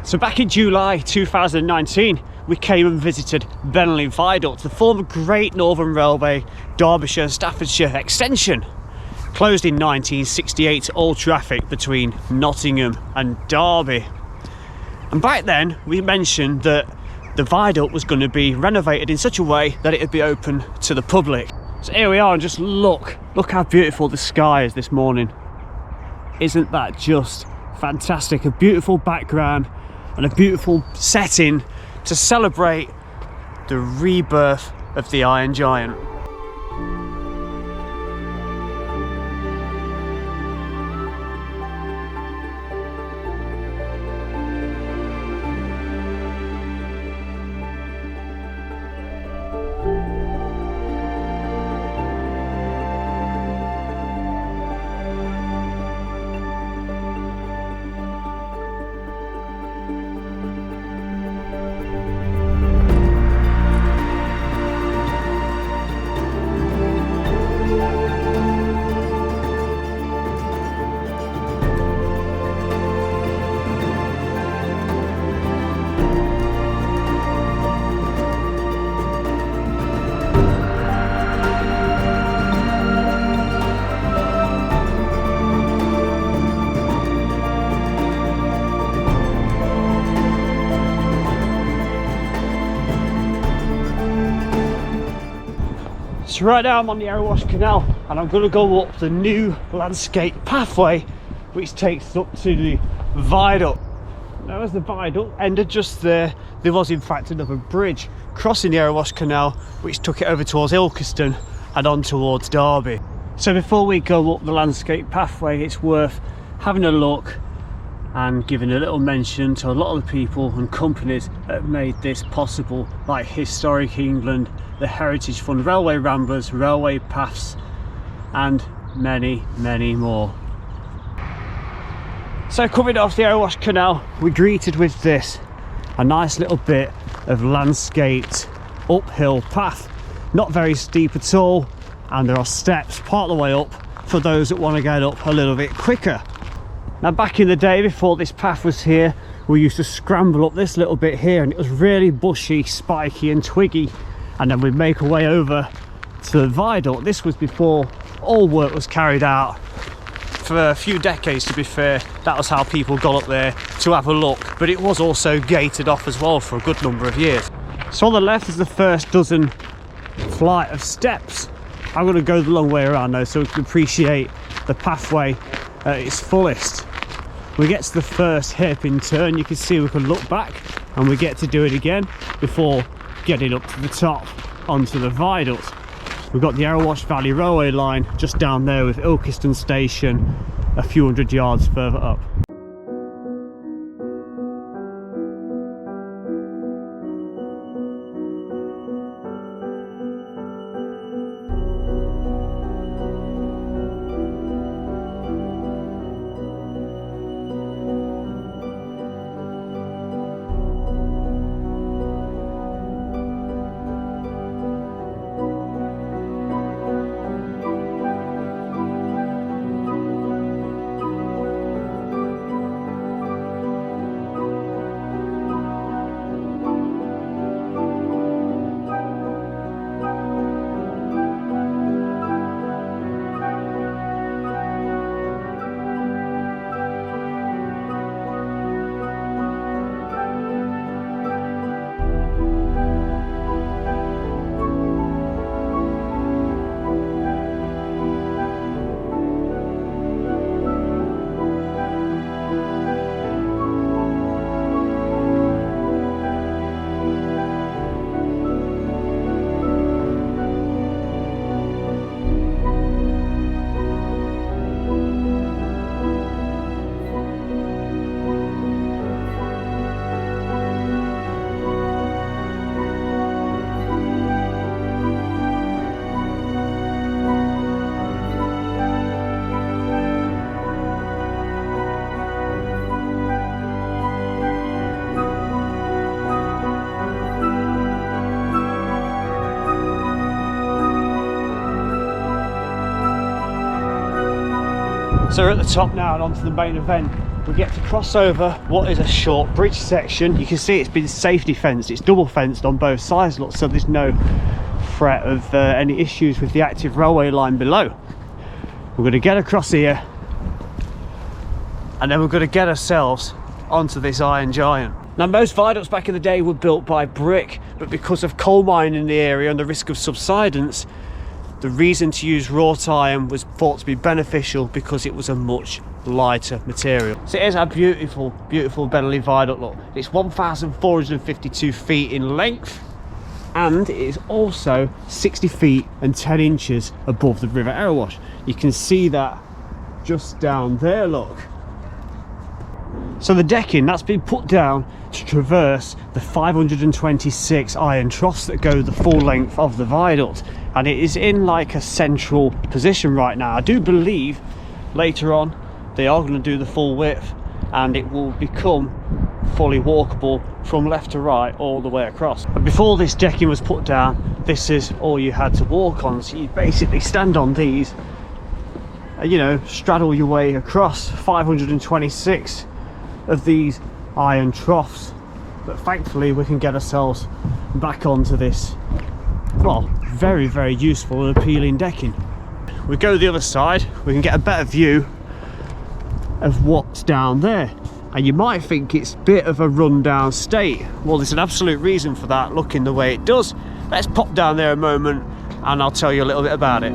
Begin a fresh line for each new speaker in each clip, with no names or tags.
So back in July 2019, we came and visited Bennerley Viaduct, the former Great Northern Railway Derbyshire and Staffordshire extension. Closed in 1968 to all traffic between Nottingham and Derby. And back then we mentioned that the viaduct was going to be renovated in such a way that it would be open to the public. So here we are, and just look how beautiful the sky is this morning. Isn't that just fantastic? A beautiful background and a beautiful setting to celebrate the rebirth of the Iron Giant. So right now I'm on the Railway Canal, and I'm going to go up the new landscape pathway which takes up to the viaduct. Now as the viaduct ended just there was in fact another bridge crossing the Railway Canal which took it over towards Ilkeston and on towards Derby. So before we go up the landscape pathway, it's worth having a look and giving a little mention to a lot of the people and companies that made this possible, like Historic England, the Heritage Fund, Railway Ramblers, Railway Paths, and many, many more. So coming off the Railway Canal, we're greeted with this, a nice little bit of landscaped uphill path. Not very steep at all, and there are steps part of the way up for those that want to get up a little bit quicker. Now back in the day, before this path was here, we used to scramble up this little bit here, and it was really bushy, spiky and twiggy, and then we'd make our way over to the viaduct. This was before all work was carried out. For a few decades, to be fair, that was how people got up there to have a look, but it was also gated off as well for a good number of years. So on the left is the first dozen flight of steps. I'm going to go the long way around though, so we can appreciate the pathway at its fullest. We get to the first hairpin turn, you can see we can look back, and we get to do it again before getting up to the top onto the viaduct. We've got the Arawash Valley Railway line just down there with Ilkeston Station a few hundred yards further up. So we're at the top now and onto the main event, we get to cross over what is a short bridge section. You can see it's been safety fenced, it's double fenced on both sides, look, so there's no threat of any issues with the active railway line below. We're going to get across here and then we're going to get ourselves onto this iron giant. Now, most viaducts back in the day were built by brick, but because of coal mining in the area and the risk of subsidence, the reason to use wrought iron was thought to be beneficial because it was a much lighter material. So here's our beautiful, beautiful Bennerley Viaduct, look. It's 1,452 feet in length, and it is also 60 feet and 10 inches above the River Erewash. You can see that just down there, look. So the decking, that's been put down to traverse the 526 iron troughs that go the full length of the viaduct, and it is in like a central position right now. I do believe later on they are going to do the full width and it will become fully walkable from left to right all the way across. But before this decking was put down, this is all you had to walk on, so you basically stand on these, you know, straddle your way across 526 of these iron troughs. But thankfully we can get ourselves back onto this, well, very, very useful and appealing decking. We go the other side, we can get a better view of what's down there, and you might think it's a bit of a rundown state. Well, there's an absolute reason for that, looking the way it does. Let's pop down there a moment and I'll tell you a little bit about it.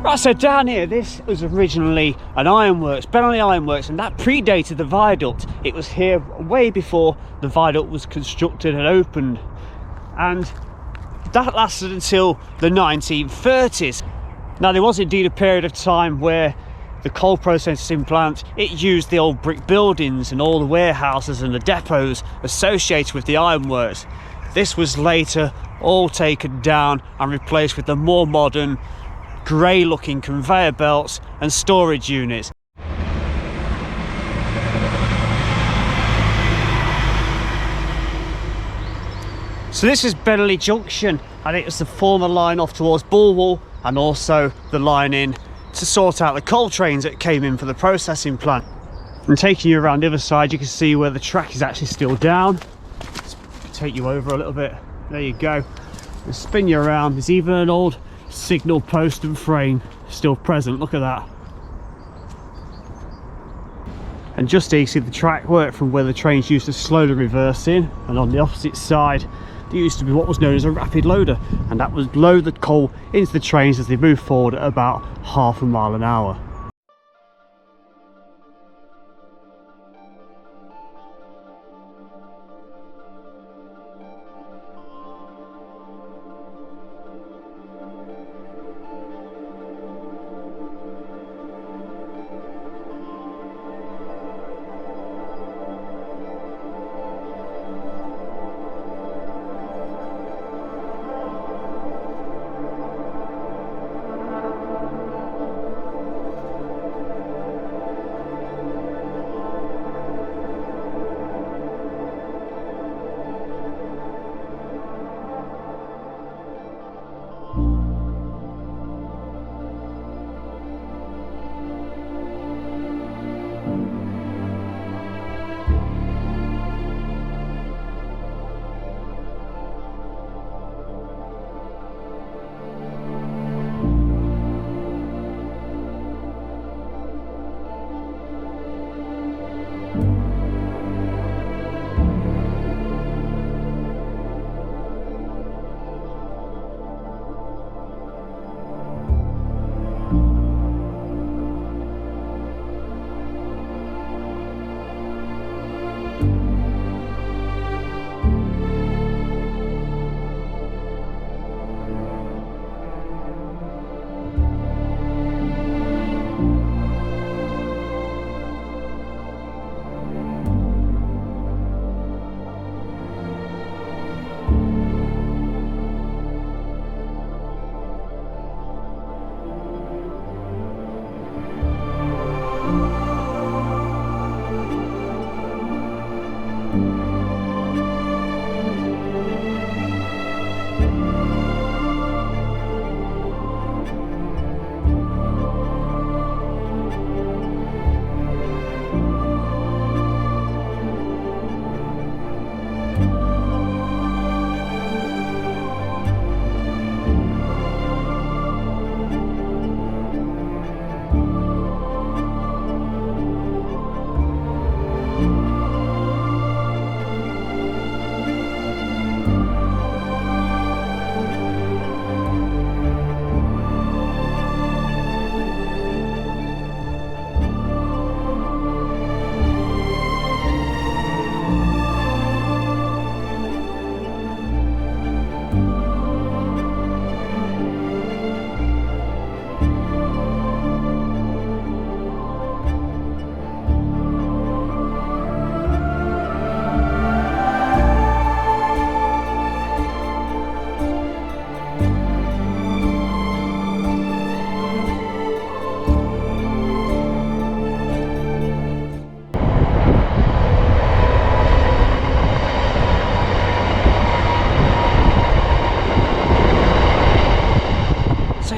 Right, so down here, this was originally an ironworks, Bennerley Ironworks, and that predated the viaduct. It was here way before the viaduct was constructed and opened, and that lasted until the 1930s. Now, there was indeed a period of time where the coal processing plant, it used the old brick buildings and all the warehouses and the depots associated with the ironworks. This was later all taken down and replaced with the more modern grey looking conveyor belts and storage units. So this is Bennerley Junction, and it was the former line off towards Bulwell and also the line in to sort out the coal trains that came in for the processing plant. And taking you around the other side, you can see where the track is actually still down. Let's take you over a little bit. There you go. And spin you around. There's even an old signal post and frame still present, look at that. And just here you see the track work from where the trains used to slowly reverse in, and on the opposite side there used to be what was known as a rapid loader, and that would load the coal into the trains as they move forward at about half a mile an hour.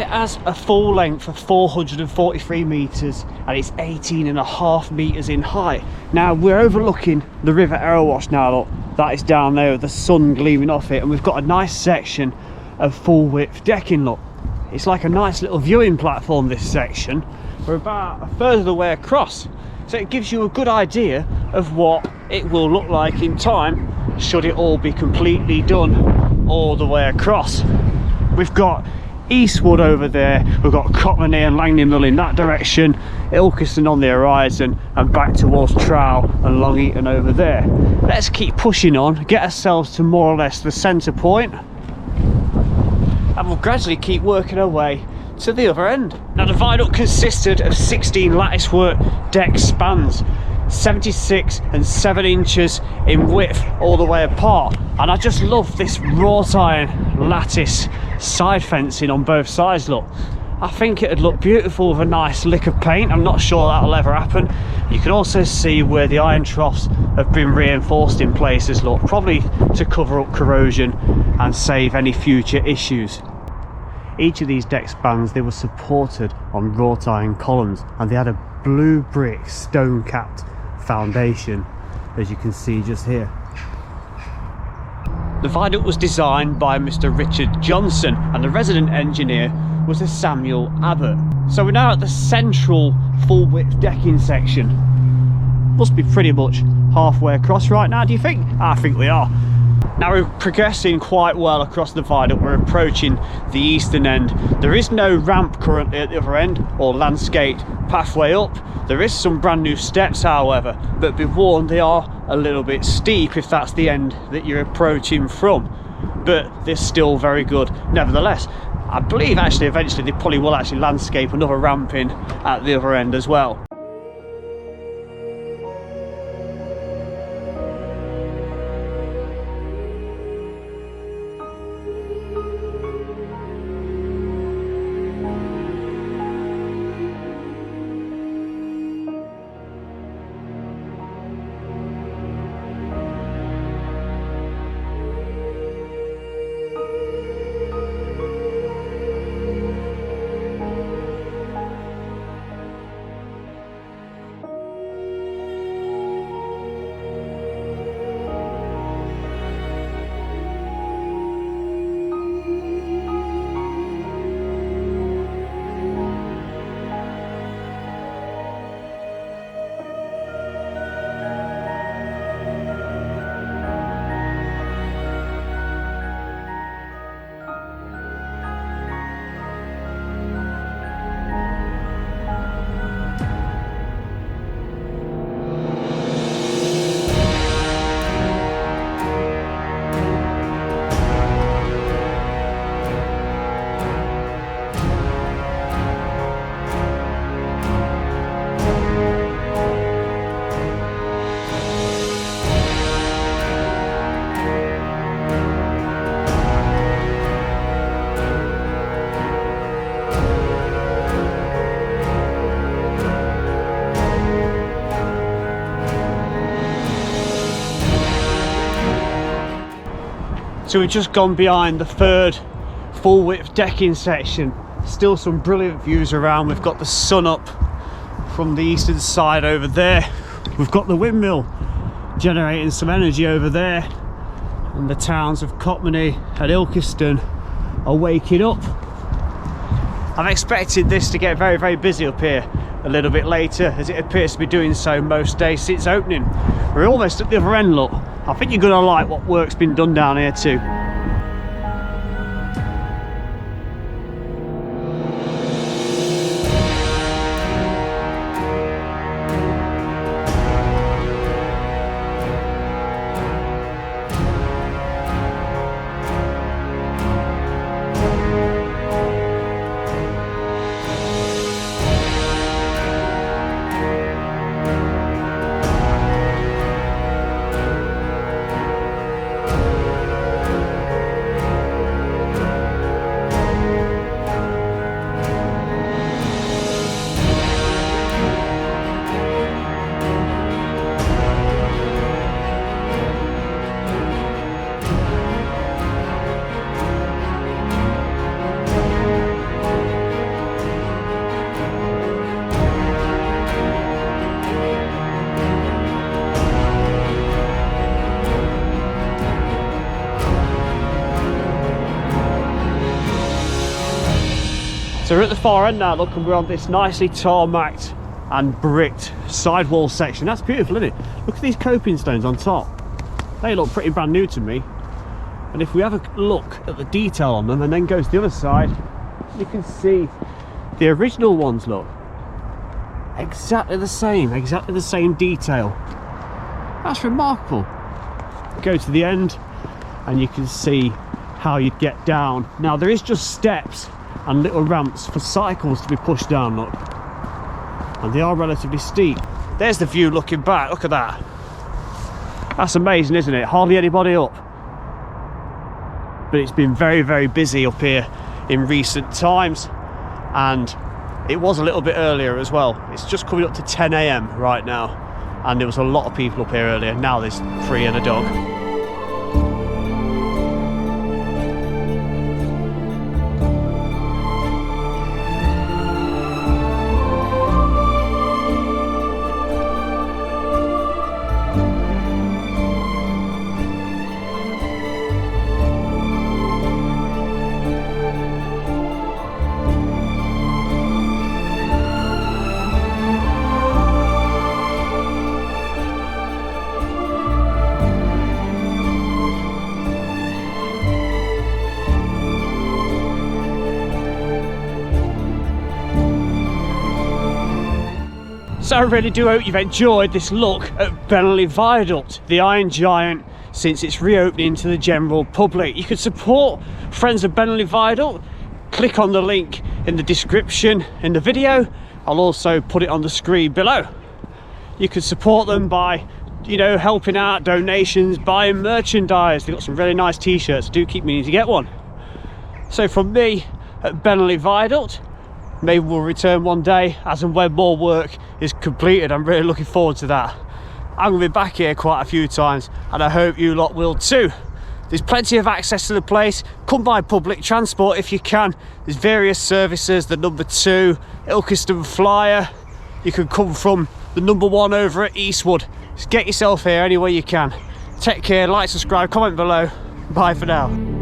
has a full length of 443 metres and it's 18.5 metres in height. Now we're overlooking the River Erewash now, look, that is down there with the sun gleaming off it, and we've got a nice section of full width decking, look. It's like a nice little viewing platform, this section. We're about a third of the way across, so it gives you a good idea of what it will look like in time should it all be completely done all the way across. We've got Eastwood over there, we've got Cotmanham and Langley Mill in that direction, Ilkeston on the horizon, and back towards Trowell and Long Eaton over there. Let's keep pushing on, get ourselves to more or less the centre point, and we'll gradually keep working our way to the other end. Now the viaduct consisted of 16 latticework deck spans, 76 and 7 inches in width all the way apart, and I just love this wrought iron lattice side fencing on both sides. Look, I think it'd look beautiful with a nice lick of paint. I'm not sure that'll ever happen. You can also see where the iron troughs have been reinforced in places, look, probably to cover up corrosion and save any future issues. Each of these deck spans, they were supported on wrought iron columns, and they had a blue brick stone capped foundation, as you can see just here. The viaduct was designed by Mr. Richard Johnson, and the resident engineer was a Samuel Abbott. So we're now at the central full width decking section. Must be pretty much halfway across right now, do you think? I think we are. Now we're progressing quite well across the viaduct. We're approaching the eastern end. There is no ramp currently at the other end or landscaped pathway up. There is some brand new steps, however, but be warned, they are a little bit steep if that's the end that you're approaching from, but they're still very good nevertheless. I believe actually eventually they probably will actually landscape another ramp in at the other end as well. So we've just gone behind the third full width decking section. Still some brilliant views around. We've got the sun up from the eastern side over there. We've got the windmill generating some energy over there, and the towns of Cotmanham and Ilkeston are waking up. I'm expecting this to get very, very busy up here a little bit later, as it appears to be doing so most days since opening. We're almost at the other end, look. I think you're going to like what work's been done down here too. So we're at the far end now, look, and we're on this nicely tarmacked and bricked sidewall section. That's beautiful, isn't it? Look at these coping stones on top. They look pretty brand new to me. And if we have a look at the detail on them and then go to the other side, you can see the original ones, look. Exactly the same detail. That's remarkable. Go to the end and you can see how you'd get down. Now there is just steps and little ramps for cycles to be pushed down, look. And they are relatively steep. There's the view looking back, look at that. That's amazing, isn't it? Hardly anybody up. But it's been very, very busy up here in recent times. And it was a little bit earlier as well. It's just coming up to 10 AM right now. And there was a lot of people up here earlier. Now there's 3 and a dog. So I really do hope you've enjoyed this look at Bennerley Viaduct, the Iron Giant, since it's reopening to the general public. You can support Friends of Bennerley Viaduct. Click on the link in the description in the video. I'll also put it on the screen below. You can support them by, you know, helping out, donations, buying merchandise. They've got some really nice t-shirts. Do keep meaning to get one. So from me at Bennerley Viaduct, maybe we'll return one day as and when more work is completed. I'm really looking forward to that. I'm going to be back here quite a few times and I hope you lot will too. There's plenty of access to the place. Come by public transport if you can. There's various services, the number 2, Ilkeston Flyer. You can come from the number 1 over at Eastwood. Just get yourself here any way you can. Take care, like, subscribe, comment below. Bye for now.